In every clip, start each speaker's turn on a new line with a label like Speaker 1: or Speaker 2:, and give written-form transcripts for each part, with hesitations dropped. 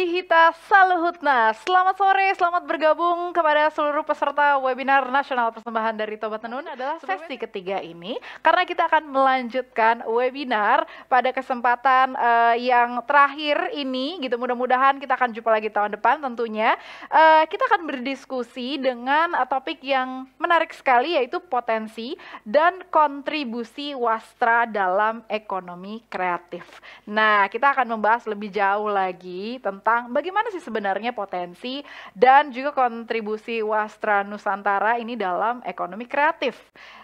Speaker 1: Dihita Saluhutna. Selamat sore, selamat bergabung kepada seluruh peserta webinar nasional persembahan dari Tobat Tenun. Adalah sesi ketiga ini, karena kita akan melanjutkan webinar pada kesempatan yang terakhir ini, gitu. Mudah-mudahan kita akan jumpa lagi tahun depan tentunya. Kita akan berdiskusi dengan topik yang menarik sekali, yaitu potensi dan kontribusi wastra dalam ekonomi kreatif. Nah, kita akan membahas lebih jauh lagi tentang bagaimana sih sebenarnya potensi dan juga kontribusi wastra Nusantara ini dalam ekonomi kreatif.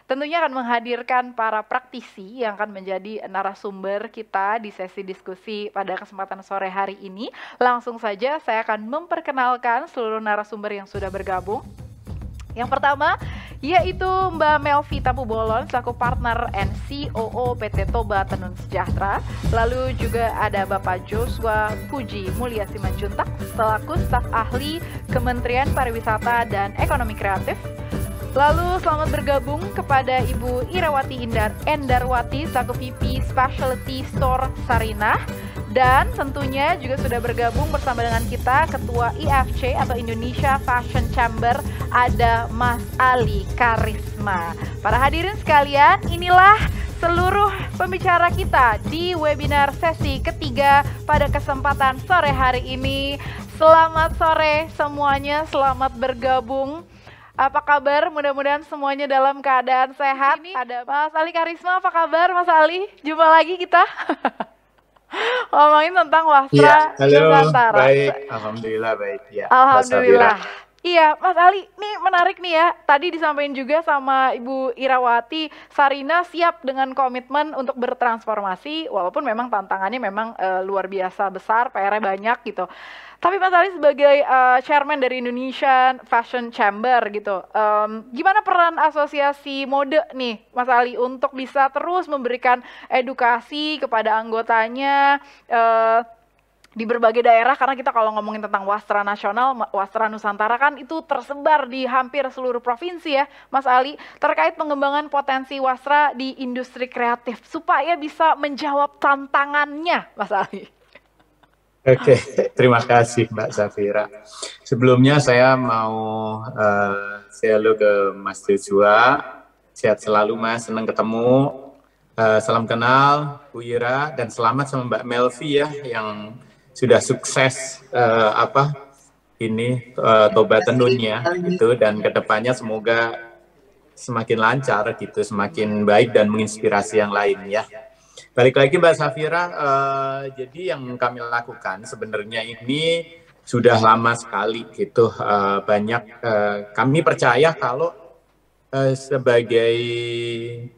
Speaker 1: Tentunya akan menghadirkan para praktisi yang akan menjadi narasumber kita di sesi diskusi pada kesempatan sore hari ini. Langsung saja saya akan memperkenalkan seluruh narasumber yang sudah bergabung. Yang pertama yaitu Mbak Melvi Tampubolon selaku partner and COO PT Toba Tenun Sejahtera. Lalu juga ada Bapak Joshua Puji Mulia Simanjuntak selaku staf ahli Kementerian Pariwisata dan Ekonomi Kreatif. Lalu selamat bergabung kepada Ibu Irawati Endarwati selaku VP Specialty Store Sarinah. Dan tentunya juga sudah bergabung bersama dengan kita Ketua IFC atau Indonesia Fashion Chamber, ada Mas Ali Karisma. Para hadirin sekalian, inilah seluruh pembicara kita di webinar sesi ketiga pada kesempatan sore hari ini. Selamat sore semuanya, selamat bergabung. Apa kabar? Mudah-mudahan semuanya dalam keadaan sehat. Ini ada Mas Ali Karisma, apa kabar Mas Ali? Jumpa lagi kita. Ngomongin tentang wastra Nusantara.
Speaker 2: Baik, alhamdulillah baik ya.
Speaker 1: Alhamdulillah. Iya, Mas Ali, ini menarik nih ya. Tadi disampaikan juga sama Ibu Irawati, Sarina siap dengan komitmen untuk bertransformasi, walaupun memang tantangannya memang luar biasa besar, PR-nya banyak gitu. Tapi Mas Ali sebagai chairman dari Indonesian Fashion Chamber gitu, gimana peran asosiasi mode nih Mas Ali untuk bisa terus memberikan edukasi kepada anggotanya di berbagai daerah, karena kita kalau ngomongin tentang wastra nasional, wastra Nusantara kan itu tersebar di hampir seluruh provinsi ya Mas Ali, terkait pengembangan potensi wastra di industri kreatif supaya bisa menjawab tantangannya Mas Ali.
Speaker 2: Oke, terima kasih Mbak Safira. Sebelumnya saya mau say hello ke Mas Joshua. Sehat selalu Mas, senang ketemu. Salam kenal Bu Ira, dan selamat sama Mbak Melvi ya yang sudah sukses Toba Tenunnya gitu, dan kedepannya semoga semakin lancar gitu, semakin baik dan menginspirasi yang lain ya. Balik lagi Mbak Safira, jadi yang kami lakukan sebenarnya ini sudah lama sekali gitu. Kami percaya kalau sebagai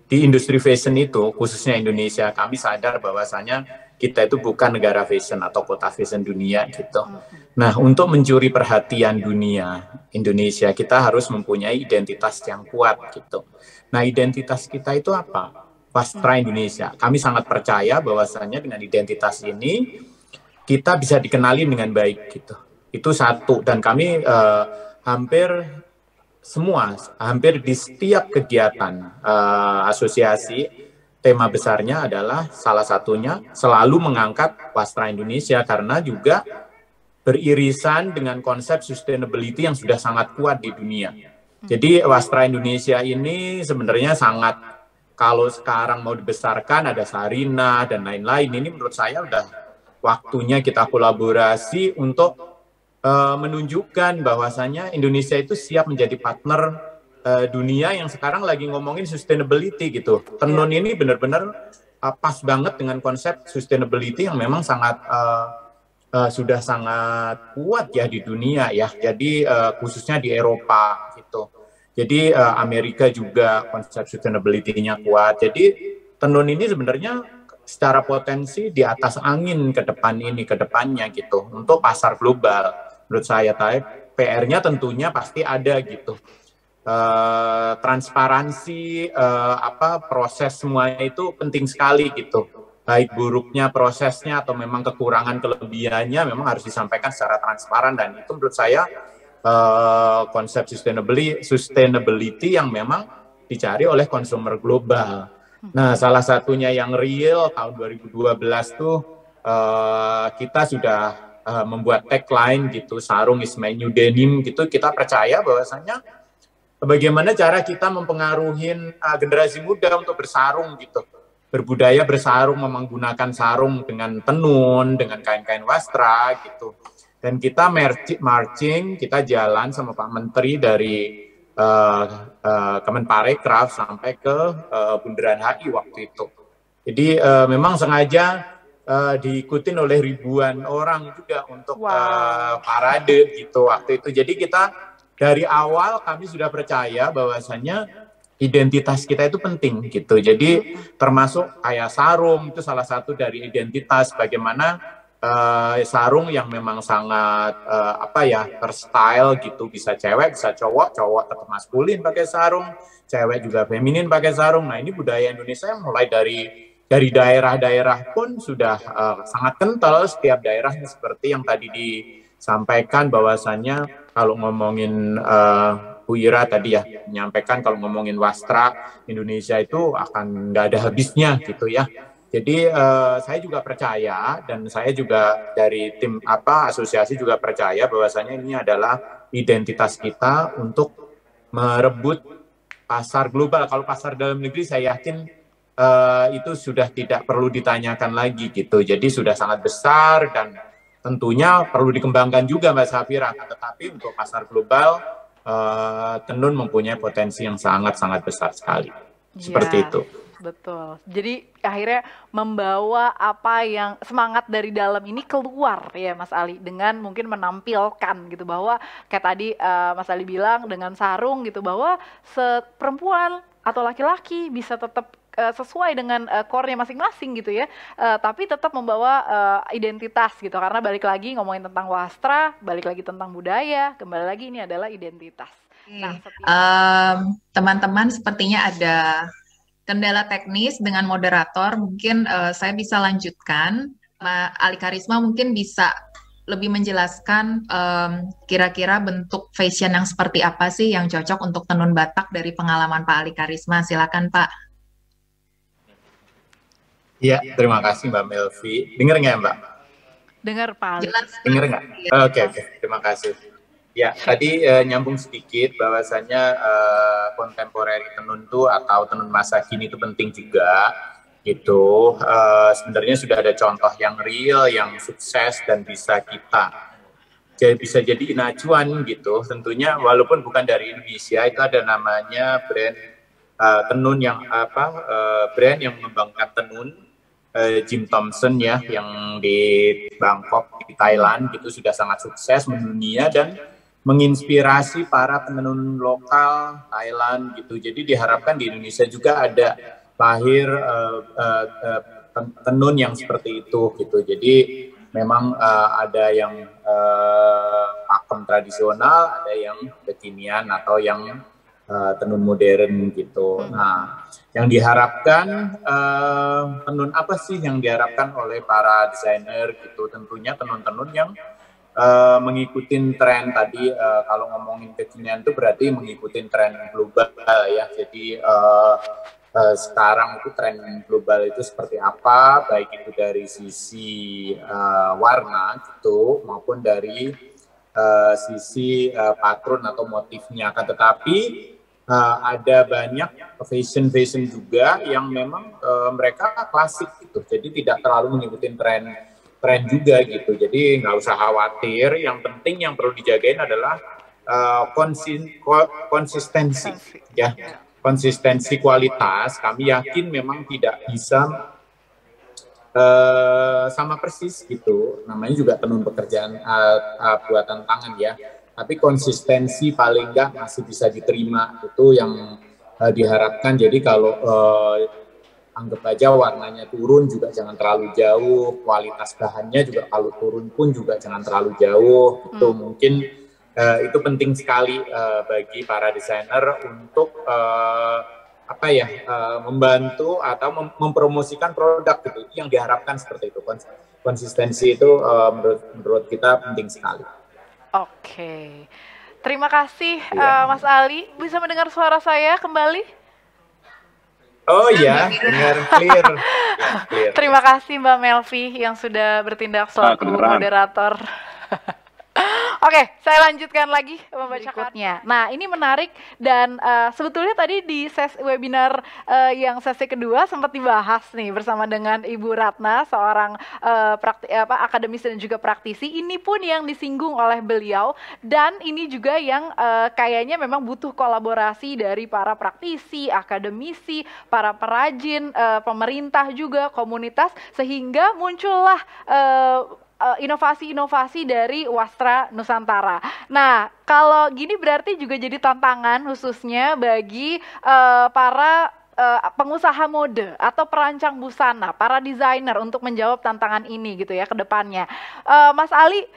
Speaker 2: di industri fashion itu, khususnya Indonesia, kami sadar bahwasanya kita itu bukan negara fashion atau kota fashion dunia gitu. Nah, untuk mencuri perhatian dunia Indonesia, kita harus mempunyai identitas yang kuat gitu. Nah, identitas kita itu apa? Wastra Indonesia. Kami sangat percaya bahwasannya dengan identitas ini kita bisa dikenali dengan baik gitu. Itu satu, dan kami hampir di setiap kegiatan asosiasi, tema besarnya adalah salah satunya selalu mengangkat wastra Indonesia, karena juga beririsan dengan konsep sustainability yang sudah sangat kuat di dunia. Jadi wastra Indonesia ini sebenarnya sangat, kalau sekarang mau dibesarkan ada Sarina dan lain-lain, ini menurut saya udah waktunya kita kolaborasi untuk menunjukkan bahwasanya Indonesia itu siap menjadi partner dunia yang sekarang lagi ngomongin sustainability gitu. Tenun ini benar-benar pas banget dengan konsep sustainability yang memang sangat sudah sangat kuat ya di dunia ya. Jadi khususnya di Eropa gitu. Jadi Amerika juga konsep sustainability-nya kuat. Jadi tenun ini sebenarnya secara potensi di atas angin ke depannya gitu untuk pasar global. Menurut saya, PR-nya tentunya pasti ada gitu. Transparansi proses semuanya itu penting sekali gitu. Baik buruknya prosesnya atau memang kekurangan kelebihannya memang harus disampaikan secara transparan, dan itu menurut saya konsep sustainability yang memang dicari oleh konsumer global. Nah, salah satunya yang real tahun 2012 tuh kita sudah membuat tagline gitu, sarung is my new denim gitu. Kita percaya bahwasanya bagaimana cara kita mempengaruhi generasi muda untuk bersarung gitu, berbudaya bersarung, menggunakan sarung dengan tenun, dengan kain-kain wastra gitu. Dan kita marching, kita jalan sama Pak Menteri dari Kemenparekraf sampai ke Bundaran HI waktu itu. Jadi memang sengaja diikutin oleh ribuan orang juga untuk parade gitu waktu itu. Jadi kita dari awal kami sudah percaya bahwasannya identitas kita itu penting gitu. Jadi termasuk kayak sarung itu salah satu dari identitas, bagaimana sarung yang memang sangat terstyle gitu, bisa cewek bisa cowok, cowok tetap maskulin pakai sarung, cewek juga feminin pakai sarung. Nah ini budaya Indonesia yang mulai dari daerah-daerah pun sudah sangat kental, setiap daerahnya seperti yang tadi disampaikan bahwasannya kalau ngomongin Bu Ira tadi ya menyampaikan, kalau ngomongin wastra Indonesia itu akan nggak ada habisnya gitu ya. Jadi saya juga percaya, dan saya juga dari tim asosiasi juga percaya bahwasanya ini adalah identitas kita untuk merebut pasar global. Kalau pasar dalam negeri saya yakin itu sudah tidak perlu ditanyakan lagi gitu. Jadi sudah sangat besar dan tentunya perlu dikembangkan juga Mbak Safira. Tetapi untuk pasar global tenun mempunyai potensi yang sangat-sangat besar sekali. Seperti itu.
Speaker 1: Betul. Jadi akhirnya membawa apa yang semangat dari dalam ini keluar ya Mas Ali, dengan mungkin menampilkan gitu bahwa kayak tadi Mas Ali bilang dengan sarung gitu, bahwa perempuan atau laki-laki bisa tetap sesuai dengan core-nya masing-masing gitu ya, tapi tetap membawa identitas gitu, karena balik lagi ngomongin tentang wastra, balik lagi tentang budaya, kembali lagi ini adalah identitas. Nah,
Speaker 3: teman-teman sepertinya ada kendala teknis dengan moderator, mungkin saya bisa lanjutkan. Ali Karisma mungkin bisa lebih menjelaskan kira-kira bentuk fashion yang seperti apa sih yang cocok untuk tenun Batak dari pengalaman Pak Ali Karisma. Silakan Pak.
Speaker 2: Iya, terima kasih Mbak Melvi. Dengar nggak Mbak?
Speaker 1: Dengar Pak Ali.
Speaker 2: Dengar nggak? Oke, terima kasih. Ya, tadi nyambung sedikit bahwasannya kontemporer tenun itu atau tenun masa kini itu penting juga gitu. Sebenarnya sudah ada contoh yang real, yang sukses dan bisa bisa jadi acuan gitu. Tentunya walaupun bukan dari Indonesia, itu ada namanya brand tenun yang brand yang mengembangkan tenun, Jim Thompson ya, yang di Bangkok di Thailand gitu, sudah sangat sukses mendunia dan menginspirasi para penenun lokal Thailand gitu. Jadi diharapkan di Indonesia juga ada lahir tenun yang seperti itu gitu. Jadi memang ada yang pakem tradisional, ada yang kekinian atau yang tenun modern gitu. Nah, yang diharapkan tenun apa sih yang diharapkan oleh para desainer gitu? Tentunya tenun-tenun yang mengikuti tren tadi. Kalau ngomongin kekinian itu berarti mengikuti tren global ya. Jadi sekarang itu tren global itu seperti apa, baik itu dari sisi warna gitu maupun dari sisi patron atau motifnya. Akan tetapi ada banyak fashion juga yang memang mereka klasik gitu, jadi tidak terlalu mengikuti tren juga gitu. Jadi nggak usah khawatir, yang penting yang perlu dijagain adalah konsistensi ya, konsistensi kualitas. Kami yakin memang tidak bisa sama persis gitu, namanya juga tenun pekerjaan buatan tangan ya, tapi konsistensi paling enggak masih bisa diterima, itu yang diharapkan. Jadi kalau anggap aja warnanya turun juga jangan terlalu jauh, kualitas bahannya juga kalau turun pun juga jangan terlalu jauh. Itu mungkin itu penting sekali bagi para desainer untuk membantu atau mempromosikan produk gitu. Yang diharapkan seperti itu. Konsistensi itu menurut kita penting sekali.
Speaker 1: Oke, terima kasih Mas Ali. Bisa mendengar suara saya kembali?
Speaker 2: Oh iya, dengar clear. Ya, clear.
Speaker 1: Terima kasih Mbak Melvi yang sudah bertindak selaku moderator. Oke, saya lanjutkan lagi membacakannya. Nah, ini menarik dan sebetulnya tadi di webinar yang sesi kedua sempat dibahas nih bersama dengan Ibu Ratna, seorang akademis dan juga praktisi. Ini pun yang disinggung oleh beliau dan ini juga yang kayaknya memang butuh kolaborasi dari para praktisi, akademisi, para perajin, pemerintah juga, komunitas, sehingga muncullah inovasi-inovasi dari Wastra Nusantara. Nah, kalau gini berarti juga jadi tantangan khususnya bagi para pengusaha mode atau perancang busana, para desainer untuk menjawab tantangan ini gitu ya ke depannya. Mas Ali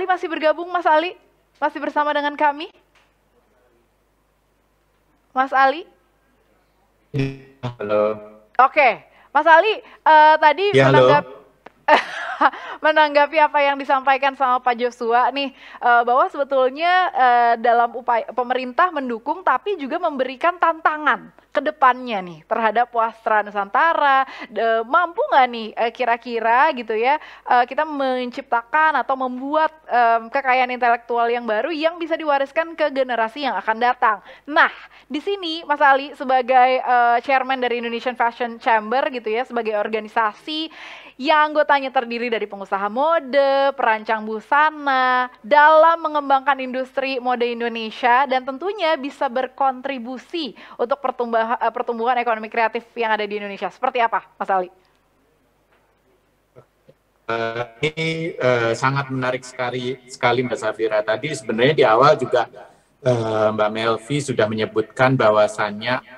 Speaker 1: masih bergabung, Mas Ali? Masih bersama dengan kami? Mas Ali?
Speaker 2: Halo.
Speaker 1: Oke, Mas Ali tadi
Speaker 2: ya,
Speaker 1: menanggapi apa yang disampaikan sama Pak Joshua nih, bahwa sebetulnya dalam upaya pemerintah mendukung tapi juga memberikan tantangan ke depannya nih terhadap Wastra Nusantara. Mampu nggak nih kira-kira gitu ya kita menciptakan atau membuat kekayaan intelektual yang baru yang bisa diwariskan ke generasi yang akan datang. Nah, di sini Mas Ali sebagai chairman dari Indonesian Fashion Chamber gitu ya, sebagai organisasi yang anggotanya terdiri dari pengusaha mode, perancang busana, dalam mengembangkan industri mode Indonesia dan tentunya bisa berkontribusi untuk pertumbuhan ekonomi kreatif yang ada di Indonesia. Seperti apa, Mas Ali?
Speaker 2: Ini sangat menarik sekali Mbak Safira. Tadi sebenarnya di awal juga Mbak Melvi sudah menyebutkan bahwasannya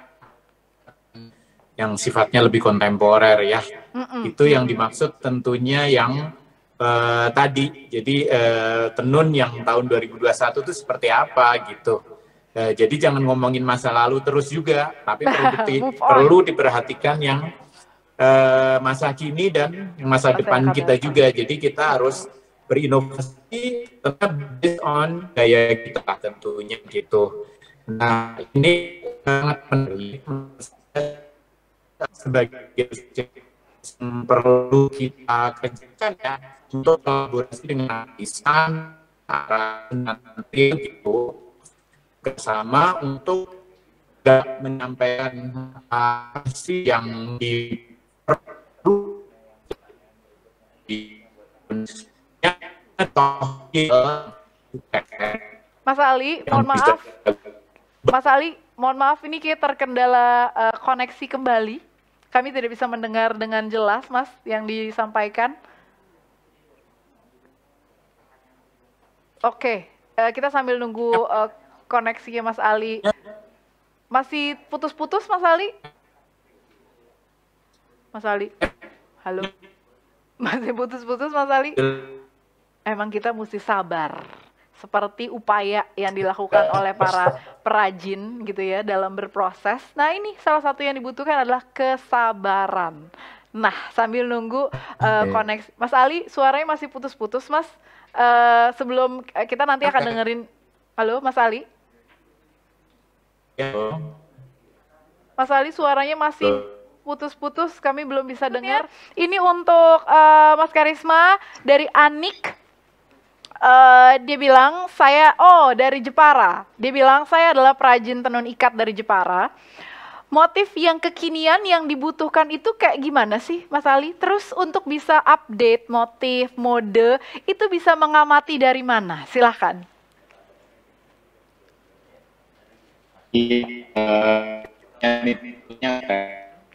Speaker 2: yang sifatnya lebih kontemporer ya. Itu yang dimaksud tentunya yang tadi. Jadi tenun yang tahun 2021 itu seperti apa gitu. Jadi jangan ngomongin masa lalu terus juga, tapi perlu diperhatikan yang masa kini dan masa depan kita juga. Jadi kita harus berinovasi tetap based on gaya kita tentunya gitu. Nah, ini sangat menarik sebagai yang perlu kita kerjakan ya untuk kolaborasi dengan artisan, nanti gitu bersama untuk menyampaikan hasil yang diperlukan
Speaker 1: Mas Ali, mohon maaf. Mas Ali, mohon maaf ini kayak terkendala koneksi kembali. Kami tidak bisa mendengar dengan jelas, Mas, yang disampaikan. Oke, kita sambil nunggu koneksinya Mas Ali. Masih putus-putus, Mas Ali? Mas Ali? Halo? Masih putus-putus, Mas Ali? Emang kita mesti sabar. Seperti upaya yang dilakukan oleh para perajin gitu ya dalam berproses. Nah, ini salah satu yang dibutuhkan adalah kesabaran. Nah, sambil nunggu koneksi. Mas Ali, suaranya masih putus-putus, Mas. Sebelum kita nanti akan dengerin. Halo, Mas Ali? Mas Ali, suaranya masih putus-putus, kami belum bisa dengar. Ini untuk Mas Karisma dari Anik. Dia bilang dari Jepara. Dia bilang saya adalah perajin tenun ikat dari Jepara. Motif yang kekinian yang dibutuhkan itu kayak gimana sih, Mas Ali? Terus untuk bisa update motif, mode, itu bisa mengamati dari mana? Silahkan.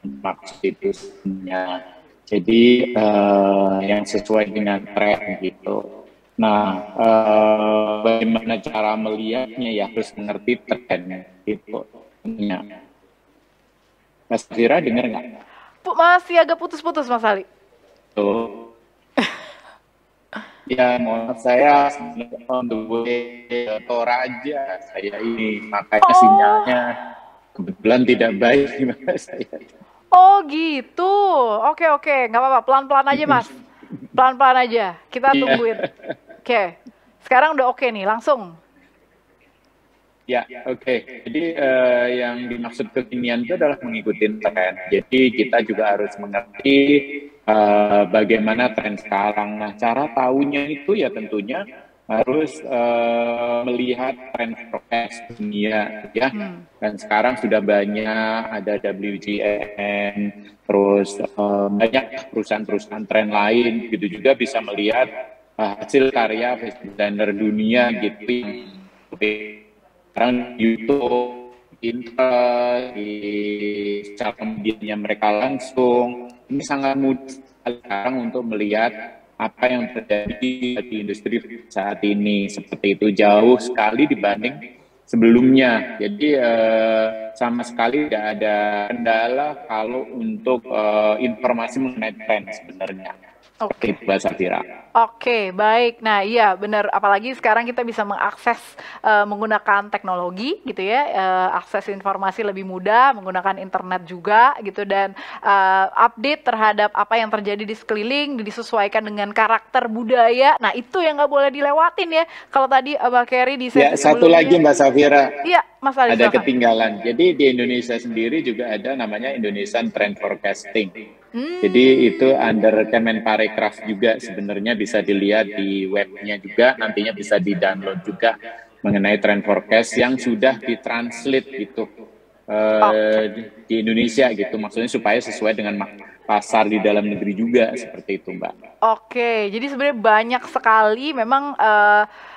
Speaker 4: Maksud itu sebenarnya. Jadi yang sesuai dengan tren gitu. Nah, bagaimana cara melihatnya ya harus mengerti tren gitu. Mas Fira dengar nggak?
Speaker 1: Masih agak putus-putus, Mas Ali.
Speaker 4: Tuh. Ya, mohon saya on the way Toraja saya ini makanya sinyalnya kebetulan tidak baik gimana saya.
Speaker 1: Oh gitu, oke, nggak apa-apa, pelan-pelan aja Mas, pelan-pelan aja, kita tungguin. Oke, sekarang udah oke nih, langsung.
Speaker 4: Ya, oke. Jadi yang dimaksud kekinian itu adalah mengikuti tren. Jadi kita juga harus mengerti bagaimana tren sekarang. Nah, cara tahunya itu ya tentunya harus melihat tren forecast dunia, ya. Dan sekarang sudah banyak ada WGN, terus banyak perusahaan-perusahaan tren lain, gitu juga bisa melihat hasil karya desainer dunia gitu yang sekarang YouTube, Pinterest, di sosial medianya mereka langsung. Ini sangat mudah sekarang untuk melihat apa yang terjadi di industri saat ini. Seperti itu, jauh sekali dibanding sebelumnya. Jadi sama sekali tidak ada kendala kalau untuk informasi mengenai tren sebenarnya. Oke, Mbak Safira.
Speaker 1: Oke, baik. Nah, iya benar. Apalagi sekarang kita bisa mengakses menggunakan teknologi, gitu ya. Akses informasi lebih mudah, menggunakan internet juga, gitu. Dan update terhadap apa yang terjadi di sekeliling, disesuaikan dengan karakter budaya. Nah, itu yang nggak boleh dilewatin ya. Kalau tadi Mbak Kerry di sesi
Speaker 4: satu lagi Mbak Safira.
Speaker 1: Iya, Mas Ali.
Speaker 4: Ada ketinggalan. Jadi di Indonesia sendiri juga ada namanya Indonesian Trend Forecasting. Jadi itu under Kemenparekraf juga, sebenarnya bisa dilihat di webnya juga, nantinya bisa di-download juga mengenai trend forecast yang sudah ditranslate gitu di Indonesia gitu, maksudnya supaya sesuai dengan pasar di dalam negeri juga, seperti itu Mbak.
Speaker 1: Oke, jadi sebenarnya banyak sekali memang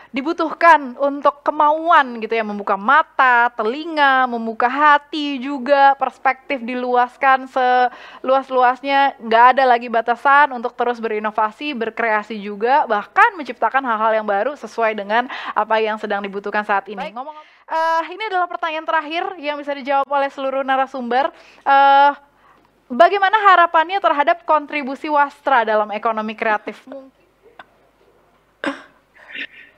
Speaker 1: dibutuhkan untuk kemauan gitu ya, membuka mata, telinga, membuka hati juga, perspektif diluaskan seluas-luasnya, nggak ada lagi batasan untuk terus berinovasi, berkreasi juga, bahkan menciptakan hal-hal yang baru sesuai dengan apa yang sedang dibutuhkan saat ini. Ini adalah pertanyaan terakhir yang bisa dijawab oleh seluruh narasumber. Bagaimana harapannya terhadap kontribusi Wastra dalam ekonomi kreatif?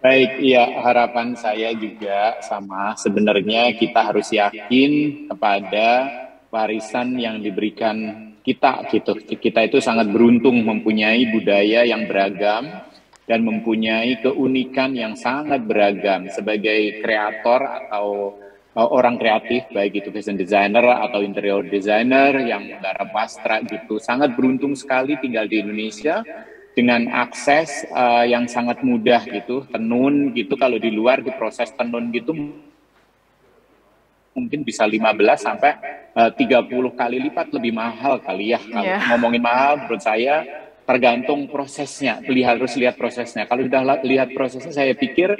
Speaker 4: Baik, iya, harapan saya juga sama. Sebenarnya kita harus yakin kepada warisan yang diberikan kita gitu. Kita itu sangat beruntung mempunyai budaya yang beragam dan mempunyai keunikan yang sangat beragam sebagai kreator atau orang kreatif, baik itu fashion designer atau interior designer yang menggarap wastra gitu. Sangat beruntung sekali tinggal di Indonesia dengan akses yang sangat mudah gitu, tenun gitu. Kalau di luar di proses tenun gitu mungkin bisa 15 sampai 30 kali lipat lebih mahal kali ya. Kalau ngomongin mahal menurut saya tergantung prosesnya, harus lihat prosesnya. Kalau sudah lihat prosesnya, saya pikir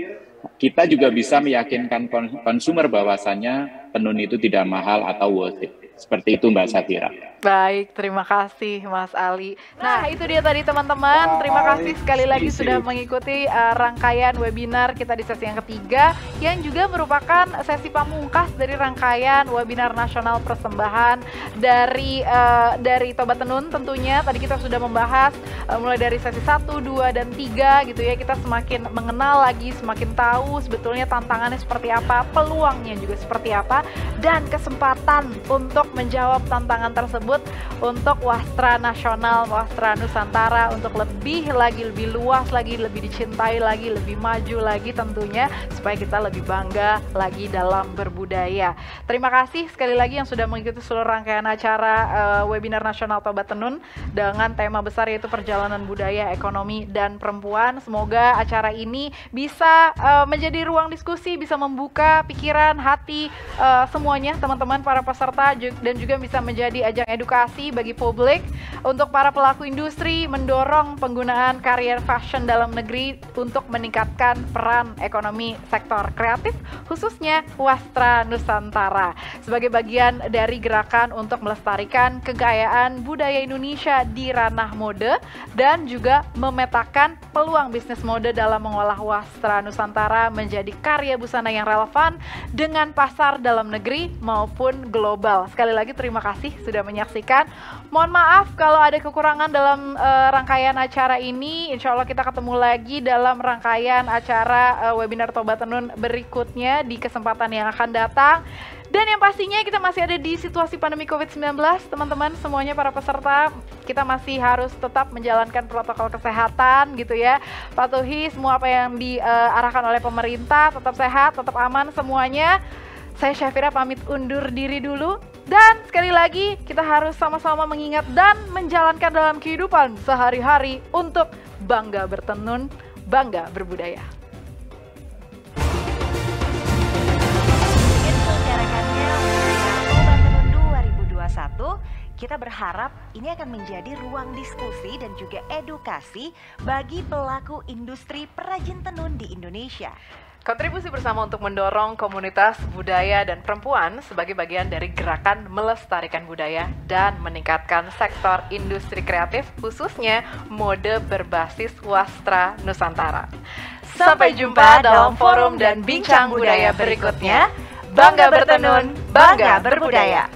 Speaker 4: kita juga bisa meyakinkan konsumer bahwasannya tenun itu tidak mahal atau worth it. Seperti itu Mbak Safira.
Speaker 1: Baik, terima kasih Mas Ali. Nah, itu dia tadi teman-teman. Terima kasih sekali lagi sudah mengikuti rangkaian webinar kita di sesi yang ketiga, yang juga merupakan sesi pamungkas dari rangkaian webinar nasional persembahan dari Tobat Tenun tentunya. Tadi kita sudah membahas mulai dari sesi 1, 2, dan 3 gitu ya. Kita semakin mengenal lagi, semakin tahu sebetulnya tantangannya seperti apa, peluangnya juga seperti apa, dan kesempatan untuk menjawab tantangan tersebut untuk Wastra Nasional, Wastra Nusantara, untuk lebih luas lagi, lebih dicintai lagi, lebih maju lagi tentunya, supaya kita lebih bangga lagi dalam berbudaya. Terima kasih sekali lagi yang sudah mengikuti seluruh rangkaian acara webinar nasional Tobat Tenun dengan tema besar yaitu perjalanan budaya, ekonomi, dan perempuan. Semoga acara ini bisa menjadi ruang diskusi, bisa membuka pikiran, hati semuanya, teman-teman para peserta, dan juga bisa menjadi ajang edukasi bagi publik untuk para pelaku industri, mendorong penggunaan karya fashion dalam negeri untuk meningkatkan peran ekonomi sektor kreatif, khususnya Wastra Nusantara, sebagai bagian dari gerakan untuk melestarikan kekayaan budaya Indonesia di ranah mode dan juga memetakan peluang bisnis mode dalam mengolah Wastra Nusantara menjadi karya busana yang relevan dengan pasar dalam negeri maupun global. Sekali lagi terima kasih sudah menyaksikan. Mohon maaf kalau ada kekurangan dalam rangkaian acara ini. Insya Allah kita ketemu lagi dalam rangkaian acara webinar Tobat Tenun berikutnya di kesempatan yang akan datang. Dan yang pastinya kita masih ada di situasi pandemi COVID-19, teman-teman semuanya para peserta, kita masih harus tetap menjalankan protokol kesehatan gitu ya. Patuhi semua apa yang diarahkan oleh pemerintah, tetap sehat, tetap aman semuanya. Saya Syafira pamit undur diri dulu. Dan sekali lagi kita harus sama-sama mengingat dan menjalankan dalam kehidupan sehari-hari untuk bangga bertenun, bangga berbudaya.
Speaker 5: Kita berharap ini akan menjadi ruang diskusi dan juga edukasi bagi pelaku industri perajin tenun di Indonesia.
Speaker 1: Kontribusi bersama untuk mendorong komunitas budaya dan perempuan sebagai bagian dari gerakan melestarikan budaya dan meningkatkan sektor industri kreatif khususnya mode berbasis wastra Nusantara. Sampai jumpa dalam forum dan bincang budaya berikutnya. Bangga bertenun, bangga berbudaya.